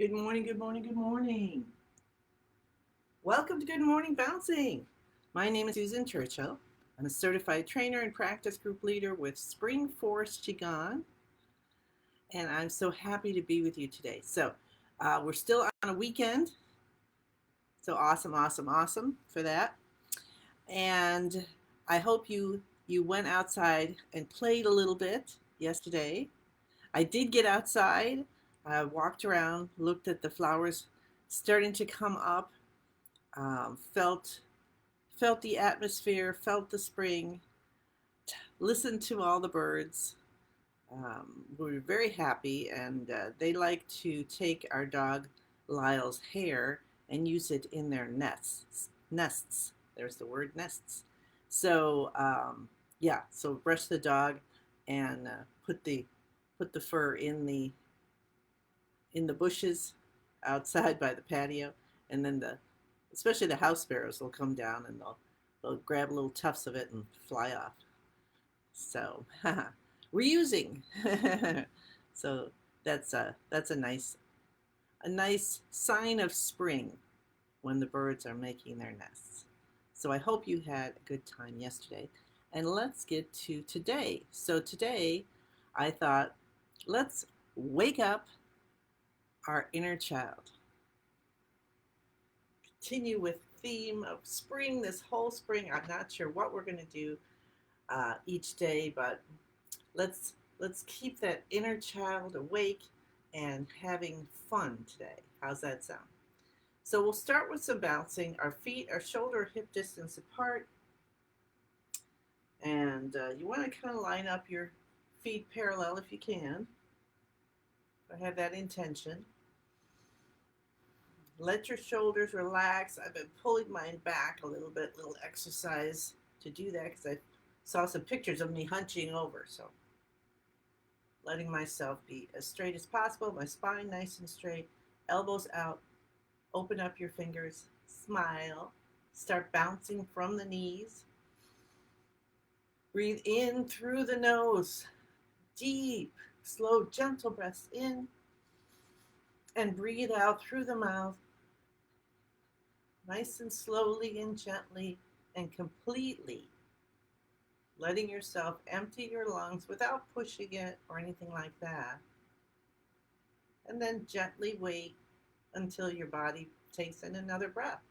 Good morning, good morning, good morning. Welcome to Good Morning Bouncing. My name is Susan Churchill. I'm a certified trainer and practice group leader with Spring Forest Qigong, and I'm so happy to be with you today. We're still on a weekend, so awesome, awesome, awesome for that. And I hope you went outside and played a little bit yesterday. I did get outside, walked around, looked at the flowers starting to come up, felt the atmosphere, felt the spring, listened to all the birds. We were very happy, and they like to take our dog Lyle's hair and use it in their nests. Nests. There's the word nests. So yeah, so brush the dog and put the fur in the bushes outside by the patio, and then especially the house sparrows will come down and they'll grab little tufts of it and fly off. So reusing. So that's a nice sign of spring when the birds are making their nests. So I hope you had a good time yesterday. And let's get to today. So today I thought let's wake up our inner child. Continue with theme of spring this whole spring. I'm not sure what we're going to do each day, but let's keep that inner child awake and having fun today. How's that sound? So we'll start with some bouncing. Our feet are shoulder hip distance apart, and you want to kind of line up your feet parallel if you can. I have that intention. Let your shoulders relax. I've been pulling mine back a little exercise to do that because I saw some pictures of me hunching over. So letting myself be as straight as possible, my spine nice and straight, elbows out, open up your fingers, smile, start bouncing from the knees. Breathe in through the nose, deep, slow, gentle breaths in, and breathe out through the mouth, nice and slowly and gently and completely, letting yourself empty your lungs without pushing it or anything like that. And then gently wait until your body takes in another breath.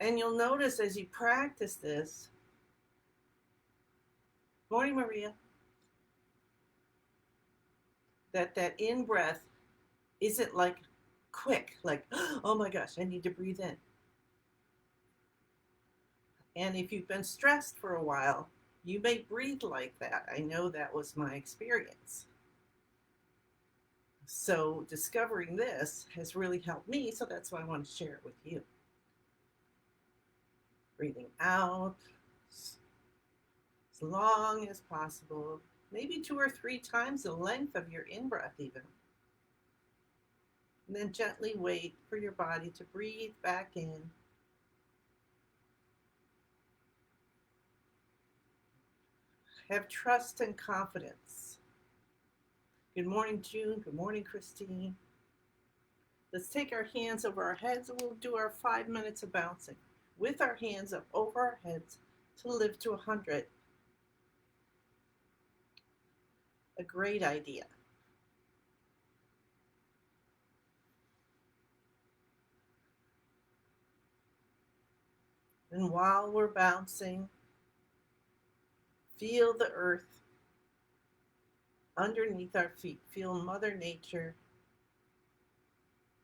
And you'll notice as you practice this, morning Maria, that in breath isn't like quick, like, oh my gosh, I need to breathe in. And if you've been stressed for a while, you may breathe like that. I know that was my experience. So discovering this has really helped me, so that's why I want to share it with you. Breathing out as long as possible, maybe 2 or 3 times the length of your in-breath even. And then gently wait for your body to breathe back in. Have trust and confidence. Good morning, June. Good morning, Christine. Let's take our hands over our heads and we'll do our 5 minutes of bouncing with our hands up over our heads to live to 100. A great idea. And while we're bouncing, feel the earth underneath our feet. Feel Mother Nature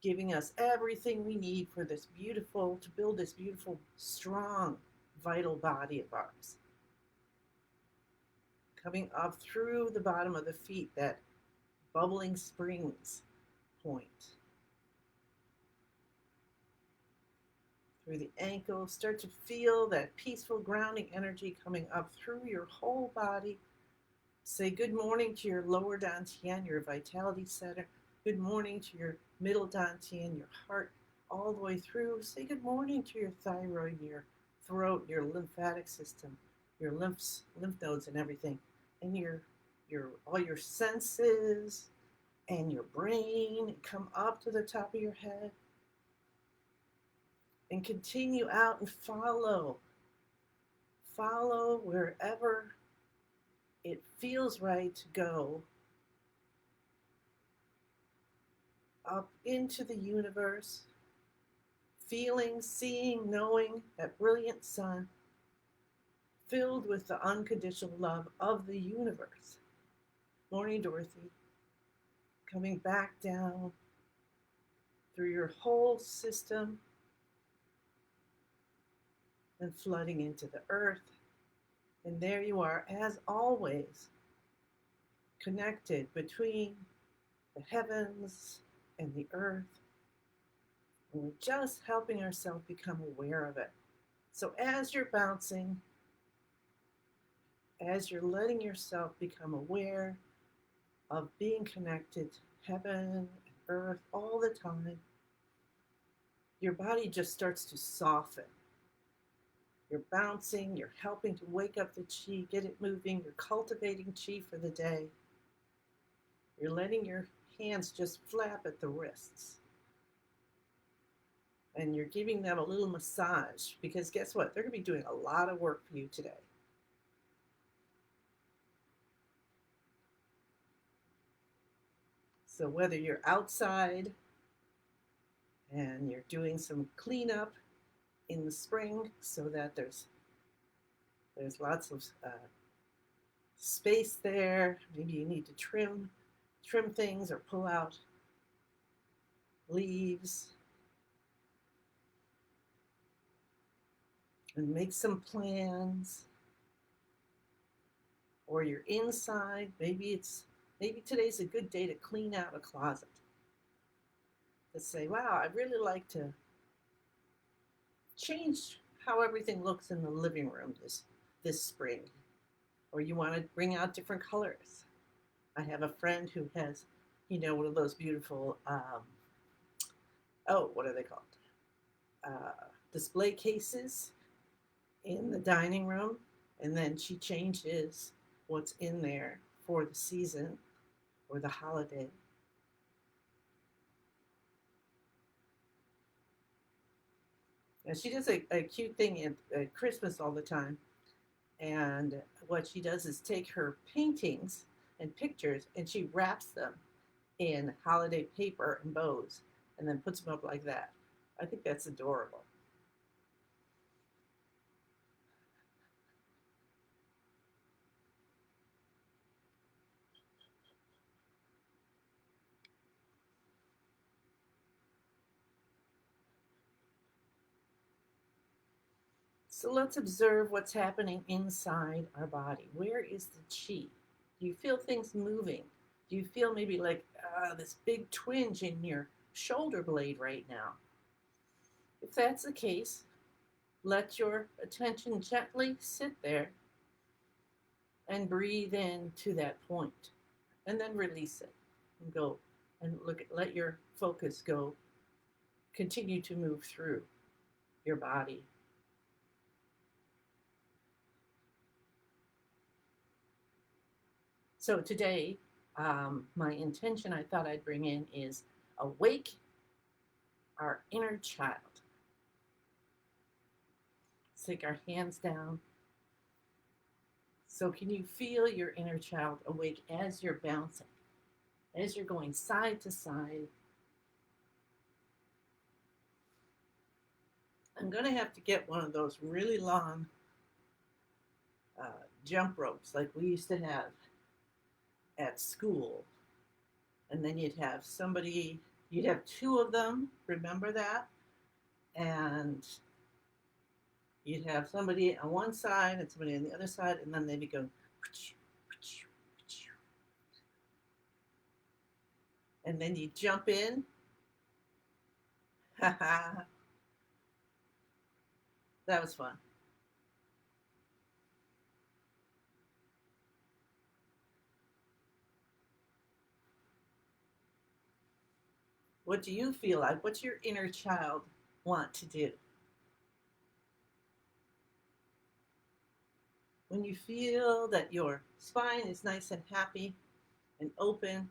giving us everything we need for to build this beautiful, strong, vital body of ours. Coming up through the bottom of the feet, that bubbling springs point. Through the ankles, start to feel that peaceful grounding energy coming up through your whole body. Say good morning to your lower dantian, your vitality center. Good morning to your middle dantian, your heart, all the way through. Say good morning to your thyroid, your throat, your lymphatic system, your lymph nodes and everything. And your all your senses. and your brain, come up to the top of your head and continue out and follow. Follow wherever it feels right to go up into the universe, feeling, seeing, knowing that brilliant sun filled with the unconditional love of the universe. Morning, Dorothy. Coming back down through your whole system and flooding into the earth. And there you are, as always, connected between the heavens and the earth. And we're just helping ourselves become aware of it. So as you're bouncing, as you're letting yourself become aware of being connected to heaven and earth all the time, your body just starts to soften. You're bouncing, you're helping to wake up the chi, get it moving, you're cultivating chi for the day. You're letting your hands just flap at the wrists. And you're giving them a little massage, because guess what? They're going to be doing a lot of work for you today. So whether you're outside and you're doing some cleanup in the spring so that there's lots of space there, maybe you need to trim things or pull out leaves and make some plans. Or you're inside, maybe today's a good day to clean out a closet. To say, wow, I'd really like to change how everything looks in the living room this spring. Or you want to bring out different colors. I have a friend who has, one of those beautiful, what are they called? Display cases in the dining room. And then she changes what's in there for the season or the holiday. And she does a cute thing at Christmas all the time. And what she does is take her paintings and pictures and she wraps them in holiday paper and bows and then puts them up like that. I think that's adorable. So let's observe what's happening inside our body. Where is the chi? Do you feel things moving? Do you feel maybe like this big twinge in your shoulder blade right now? If that's the case, let your attention gently sit there and breathe in to that point, and then release it and go and let your focus go, continue to move through your body. So today, my intention I thought I'd bring in is awake our inner child. Let's take our hands down. So can you feel your inner child awake as you're bouncing, as you're going side to side? I'm going to have to get one of those really long jump ropes like we used to have at school. And then you'd have two of them, remember that? And you'd have somebody on one side and somebody on the other side, and then they'd be going, and then you jump in. That was fun. What do you feel like? What's your inner child want to do? When you feel that your spine is nice and happy and open,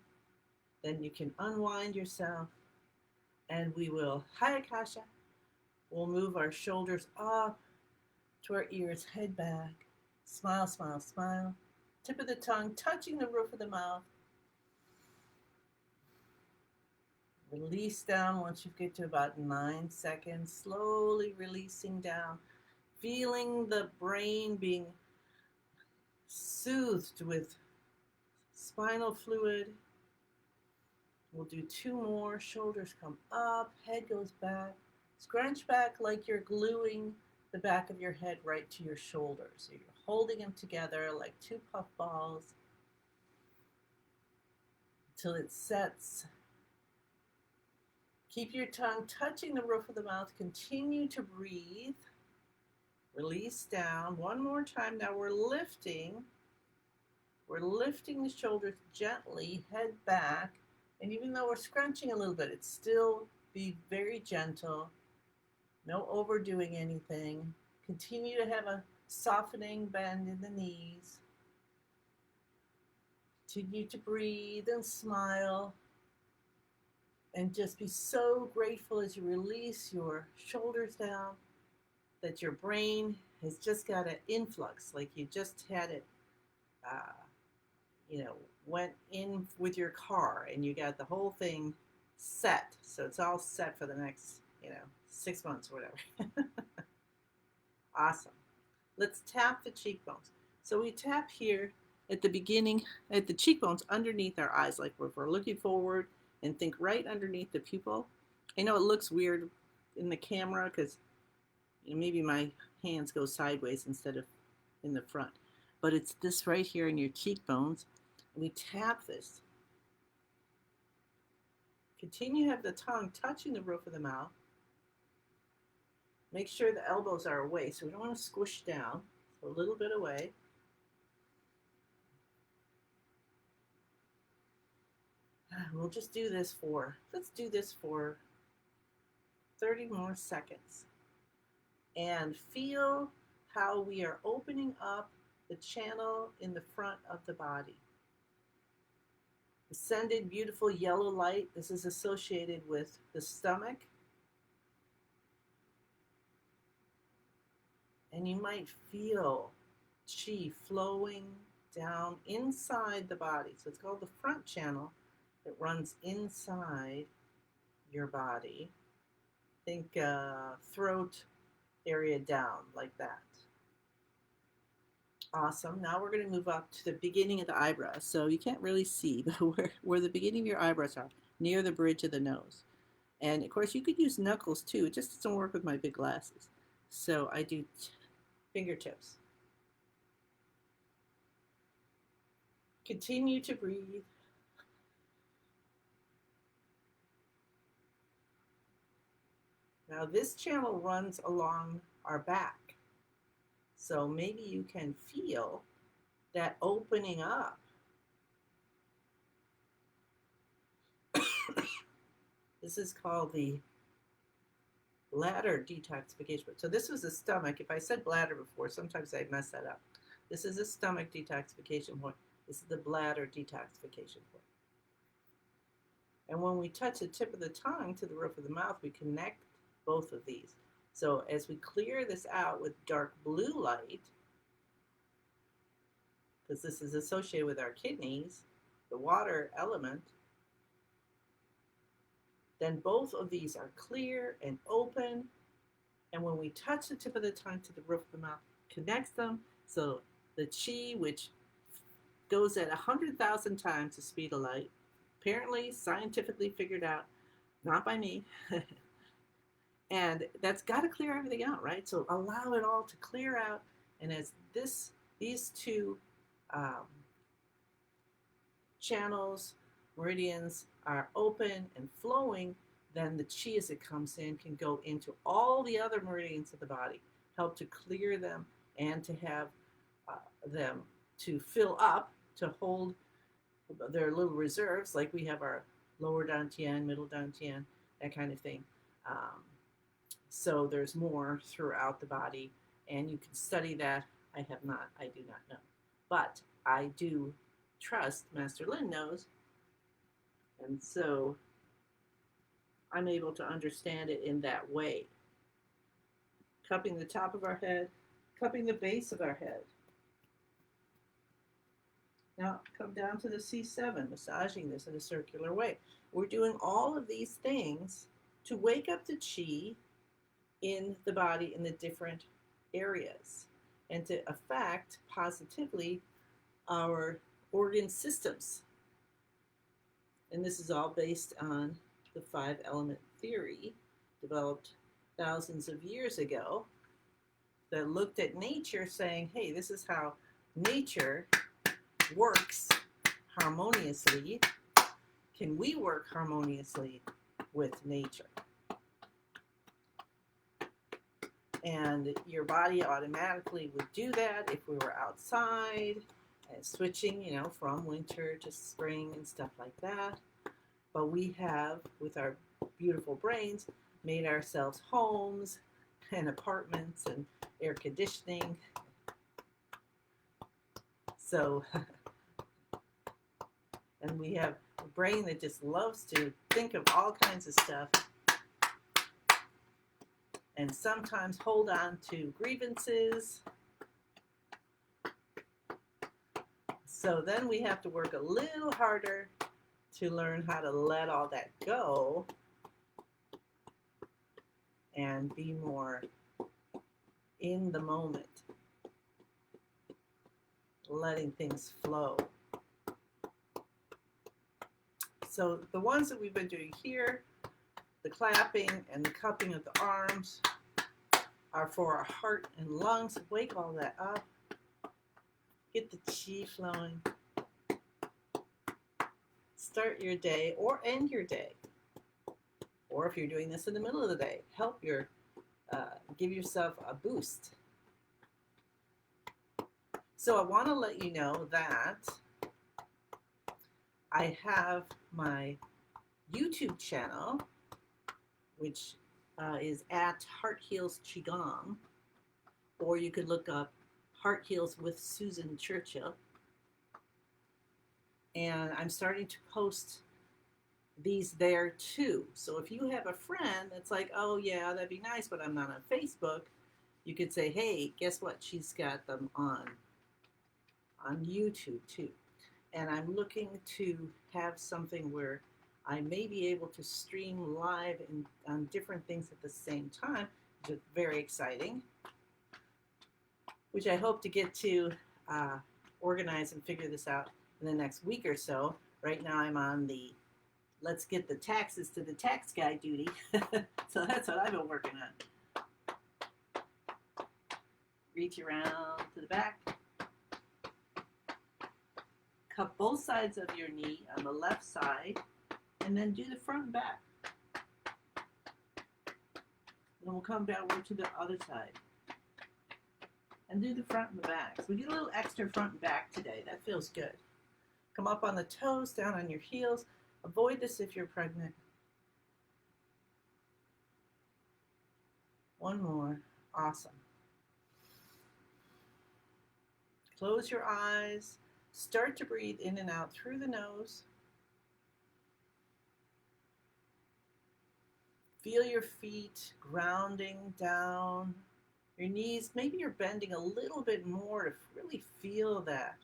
Then you can unwind yourself, and we will Hayakasha. We'll move our shoulders up to our ears, head back. Smile, smile, smile. Tip of the tongue touching the roof of the mouth. Release down once you get to about 9 seconds, slowly releasing down, feeling the brain being soothed with spinal fluid. We'll do 2 more. Shoulders come up, head goes back. Scrunch back like you're gluing the back of your head right to your shoulders. So you're holding them together like 2 puff balls until it sets. Keep your tongue touching the roof of the mouth. Continue to breathe. Release down. One more time. Now we're lifting. We're lifting the shoulders gently, head back. And even though we're scrunching a little bit, it's still be very gentle. No overdoing anything. Continue to have a softening bend in the knees. Continue to breathe and smile. And just be so grateful as you release your shoulders down that your brain has just got an influx, like you just had it, went in with your car and you got the whole thing set. So it's all set for the next, 6 months or whatever. Awesome. Let's tap the cheekbones. So we tap here at the beginning, at the cheekbones underneath our eyes, like if we're looking forward, and think right underneath the pupil. I know it looks weird in the camera because maybe my hands go sideways instead of in the front, but it's this right here in your cheekbones. We tap this. Continue to have the tongue touching the roof of the mouth. Make sure the elbows are away, so we don't want to squish down. So a little bit away. We'll just do this let's do this for 30 more seconds. And feel how we are opening up the channel in the front of the body. Ascended, beautiful yellow light. This is associated with the stomach. And you might feel chi flowing down inside the body. So it's called the front channel. It runs inside your body. Think throat area down like that. Awesome. Now we're going to move up to the beginning of the eyebrows. So you can't really see, but where the beginning of your eyebrows are, near the bridge of the nose. And of course you could use knuckles too. It just doesn't work with my big glasses. So I do fingertips. Continue to breathe. Now this channel runs along our back. So maybe you can feel that opening up. This is called the bladder detoxification. So this was the stomach. If I said bladder before, sometimes I mess that up. This is a stomach detoxification point. This is the bladder detoxification point. And when we touch the tip of the tongue to the roof of the mouth, we connect both of these. So as we clear this out with dark blue light, because this is associated with our kidneys, the water element, then both of these are clear and open. And when we touch the tip of the tongue to the roof of the mouth, connects them. So the chi, which goes at 100,000 times the speed of light, apparently scientifically figured out, not by me, and that's got to clear everything out, right? So allow it all to clear out. And as these two channels, meridians are open and flowing, then the chi as it comes in can go into all the other meridians of the body, help to clear them and to have them to fill up, to hold their little reserves, like we have our lower dantian, middle dantian, that kind of thing. So there's more throughout the body, and you can study that. I do not know. But I do trust, Master Lin knows, And so I'm able to understand it in that way. Cupping the top of our head, cupping the base of our head. Now come down to the C7, massaging this in a circular way. We're doing all of these things to wake up the chi in the body in the different areas and to affect positively our organ systems. And this is all based on the 5-element theory developed thousands of years ago that looked at nature saying, hey, this is how nature works harmoniously. Can we work harmoniously with nature? And your body automatically would do that if we were outside and switching, from winter to spring and stuff like that. But we have, with our beautiful brains, made ourselves homes and apartments and air conditioning. So, and we have a brain that just loves to think of all kinds of stuff and sometimes hold on to grievances. So then we have to work a little harder to learn how to let all that go and be more in the moment, letting things flow. So the ones that we've been doing here, the clapping and the cupping of the arms, are for our heart and lungs. Wake all that up. Get the chi flowing. Start your day or end your day. Or if you're doing this in the middle of the day, give yourself a boost. So I want to let you know that I have my YouTube channel, which is at Heart Heals Qigong, or you could look up Heart Heals with Susan Churchill. And I'm starting to post these there too. So if you have a friend that's like, oh yeah, that'd be nice, but I'm not on Facebook, you could say, hey, guess what? She's got them on YouTube too. And I'm looking to have something where I may be able to stream live on different things at the same time, which is very exciting, which I hope to get to organize and figure this out in the next week or so. Right now I'm on the let's get the taxes to the tax guy duty. So that's what I've been working on. Reach around to the back. Cup both sides of your knee on the left side, and then do the front and back. Then we'll come downward to the other side and do the front and the back. So we do a little extra front and back today. That feels good. Come up on the toes, down on your heels. Avoid this if you're pregnant. One more. Awesome. Close your eyes. Start to breathe in and out through the nose. Feel your feet grounding down. Your knees, maybe you're bending a little bit more to really feel that.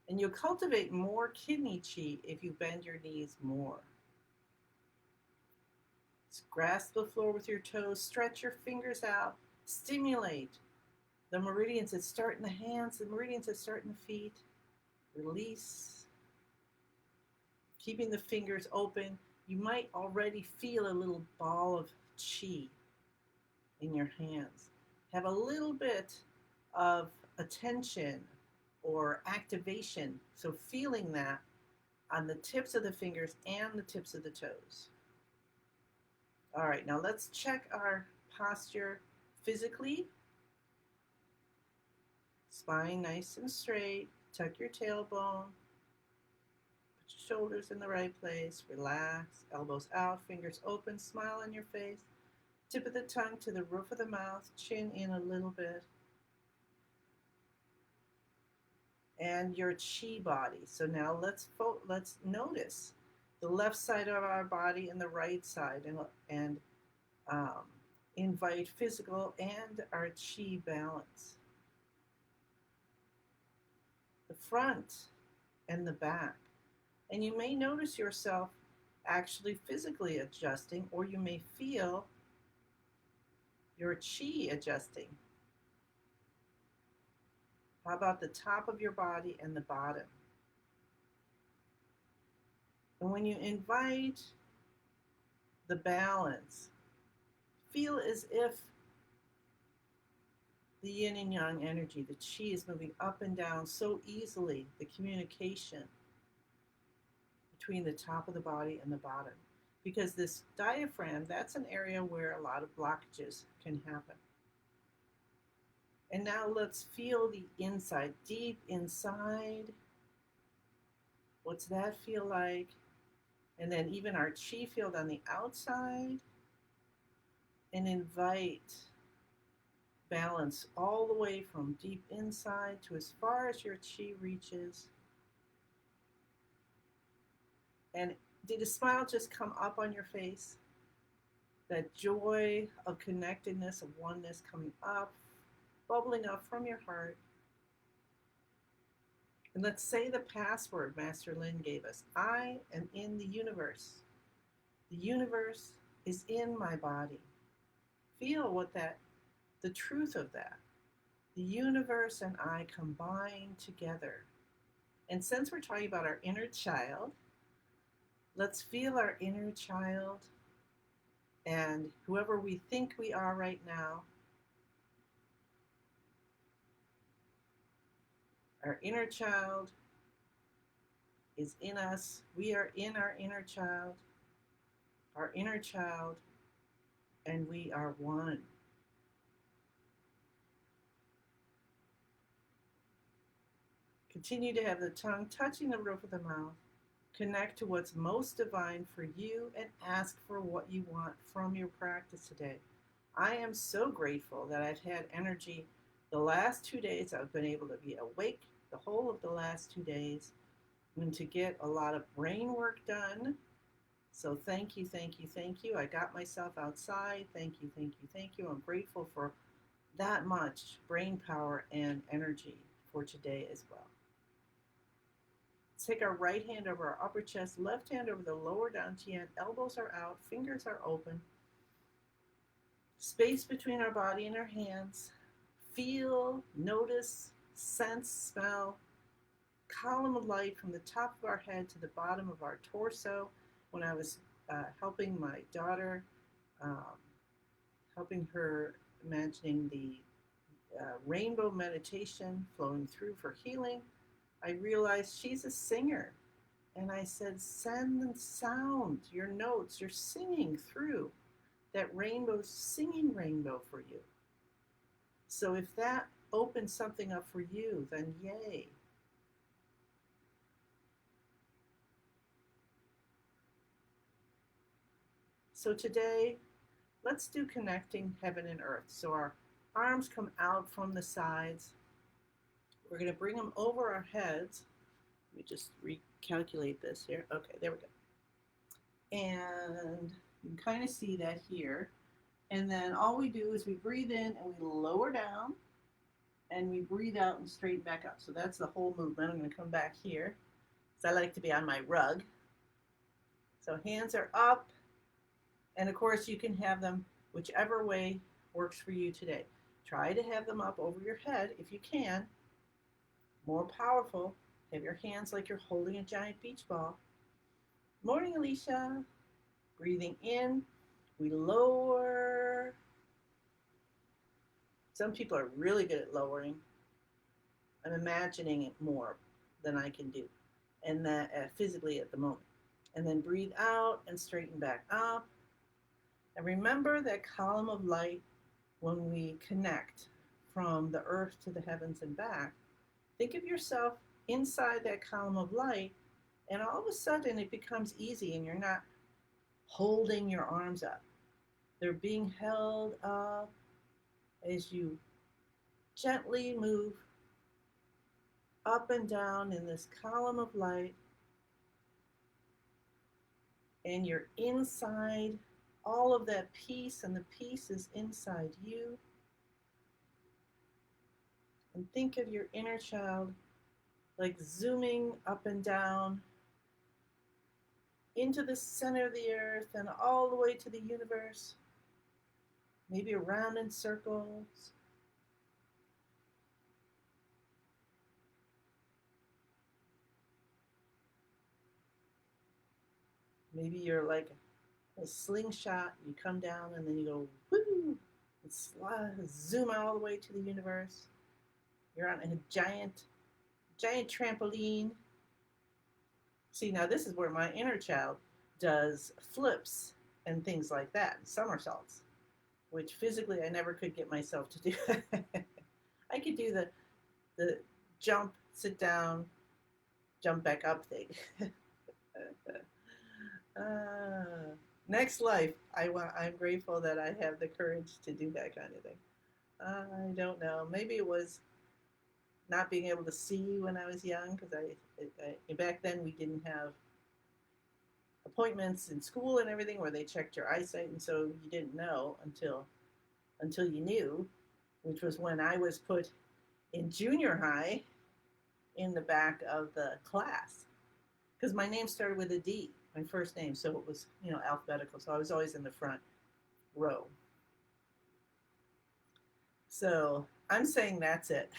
And you'll cultivate more kidney chi if you bend your knees more. Just grasp the floor with your toes, stretch your fingers out, stimulate the meridians that start in the hands, the meridians that start in the feet. Release. Keeping the fingers open. You might already feel a little ball of chi in your hands. Have a little bit of attention or activation. So feeling that on the tips of the fingers and the tips of the toes. All right, now let's check our posture physically. Spine nice and straight. Tuck your tailbone. Put your shoulders in the right place. Relax. Elbows out, fingers open. Smile on your face. Tip of the tongue to the roof of the mouth. Chin in a little bit. And your chi body. So now let's notice the left side of our body and the right side, and um, invite physical and our chi balance. The front and the back. And you may notice yourself actually physically adjusting, or you may feel your chi adjusting. How about the top of your body and the bottom? And when you invite the balance, feel as if the yin and yang energy, the chi, is moving up and down so easily, the communication between the top of the body and the bottom. Because this diaphragm, that's an area where a lot of blockages can happen. And now let's feel the inside, deep inside. What's that feel like? And then even our chi field on the outside. And invite balance all the way from deep inside to as far as your chi reaches. And did a smile just come up on your face? That joy of connectedness, of oneness coming up, bubbling up from your heart. And let's say the password Master Lin gave us. I am in the universe. The universe is in my body. Feel the truth of that. The universe and I combine together. And since we're talking about our inner child, let's feel our inner child and whoever we think we are right now. Our inner child is in us. We are in our inner child, and we are one. Continue to have the tongue touching the roof of the mouth. Connect to what's most divine for you and ask for what you want from your practice today. I am so grateful that I've had energy the last 2 days. I've been able to be awake the whole of the last 2 days and to get a lot of brain work done. So thank you, thank you, thank you. I got myself outside. Thank you, thank you, thank you. I'm grateful for that much brain power and energy for today as well. Take our right hand over our upper chest, left hand over the lower dantian, elbows are out, fingers are open. Space between our body and our hands. Feel, notice, sense, smell. Column of light from the top of our head to the bottom of our torso. When I was helping my daughter, helping her imagining the rainbow meditation flowing through for healing, I realized she's a singer. And I said, send the sound, your notes, you're singing through that rainbow, singing rainbow for you. So if that opens something up for you, then yay. So today, let's do connecting heaven and earth. So our arms come out from the sides. We're going to bring them over our heads. Let me just recalculate this here. Okay, there we go. And you can kind of see that here. And then all we do is we breathe in and we lower down and we breathe out and straighten back up. So that's the whole movement. I'm going to come back here because I like to be on my rug. So hands are up. And of course you can have them whichever way works for you today. Try to have them up over your head if you can. More powerful, have your hands like you're holding a giant beach ball. Morning, Alicia. Breathing in, we lower. Some people are really good at lowering. I'm imagining it more than I can do, and that physically at the moment. And then breathe out and straighten back up. And remember that column of light when we connect from the earth to the heavens and back. Think of yourself inside that column of light, and all of a sudden it becomes easy and you're not holding your arms up. They're being held up as you gently move up and down in this column of light. and you're inside all of that peace, and the peace is inside you. And think of your inner child like zooming up and down into the center of the earth and all the way to the universe, maybe around in circles. Maybe you're like a slingshot, you come down and then you go woo, and zoom all the way to the universe. You're on a giant trampoline. See, now this is where my inner child does flips and things like that, somersaults, which physically I never could get myself to do. I could do the jump, sit down, jump back up thing. uh, Next life, I'm grateful that I have the courage to do that kind of thing. I don't know. Maybe it was not being able to see when I was young, because back then we didn't have appointments in school and everything where they checked your eyesight, and so you didn't know until you knew, which was when I was put in junior high in the back of the class, because my name started with a D, my first name, so it was alphabetical. So I was always in the front row. So I'm saying that's it.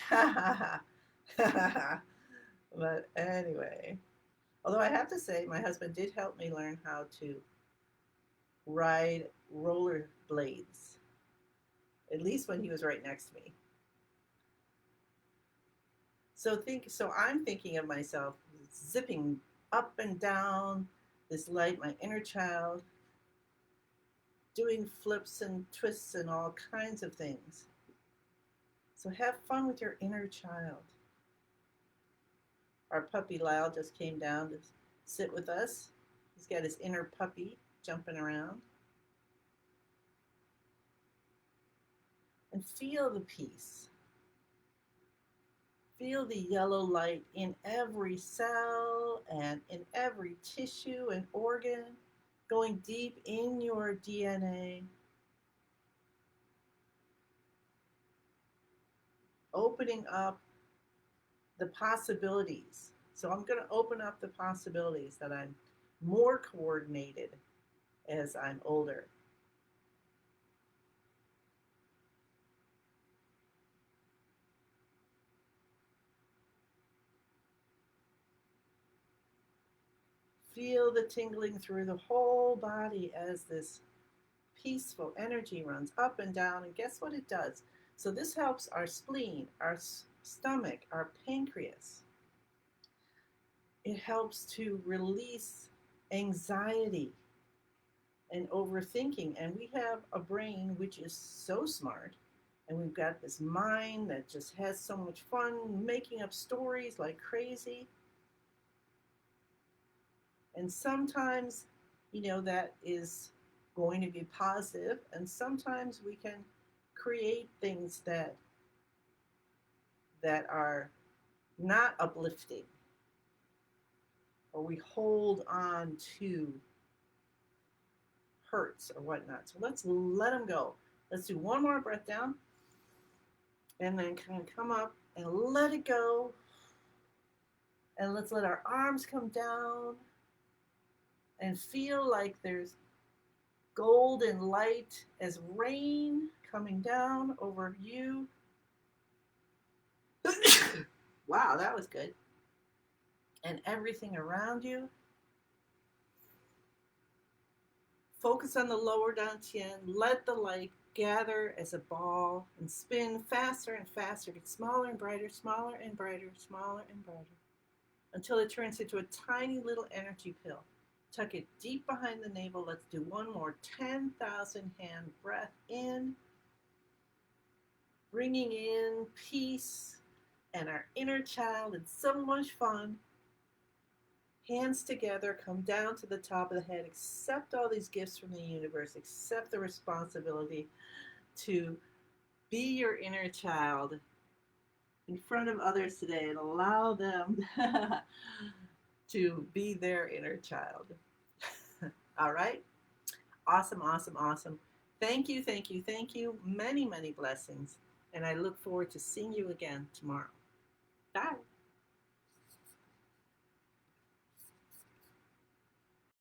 But anyway, although I have to say, my husband did help me learn how to ride roller blades, at least when he was right next to me. So I'm thinking of myself zipping up and down this light, my inner child, doing flips and twists and all kinds of things. So have fun with your inner child. Our puppy Lyle just came down to sit with us. He's got his inner puppy jumping around. And feel the peace. Feel the yellow light in every cell and in every tissue and organ, going deep in your DNA. Opening up the possibilities. So I'm going to open up the possibilities that I'm more coordinated as I'm older. Feel the tingling through the whole body as this peaceful energy runs up and down. And guess what it does? So this helps our spleen, our stomach, our pancreas. It helps to release anxiety and overthinking. And we have a brain which is so smart. And we've got this mind that just has so much fun making up stories like crazy. And sometimes, that is going to be positive, and sometimes we can create things that are not uplifting, or we hold on to hurts or whatnot. So let's let them go. Let's do one more breath down, and then kind of come up and let it go. And let's let our arms come down and feel like there's golden light as rain coming down over you. Wow, that was good. And everything around you. Focus on the lower dantian. Let the light gather as a ball and spin faster and faster. Get smaller and brighter, smaller and brighter, smaller and brighter, until it turns into a tiny little energy pill. Tuck it deep behind the navel. Let's do one more 10,000 hand breath in. Bringing in peace and our inner child and so much fun. Hands together, come down to the top of the head. Accept all these gifts from the universe. Accept the responsibility to be your inner child in front of others today, and allow them to be their inner child. All right? Awesome, awesome, awesome. Thank you, thank you, thank you. Many, many blessings. And I look forward to seeing you again tomorrow. Bye.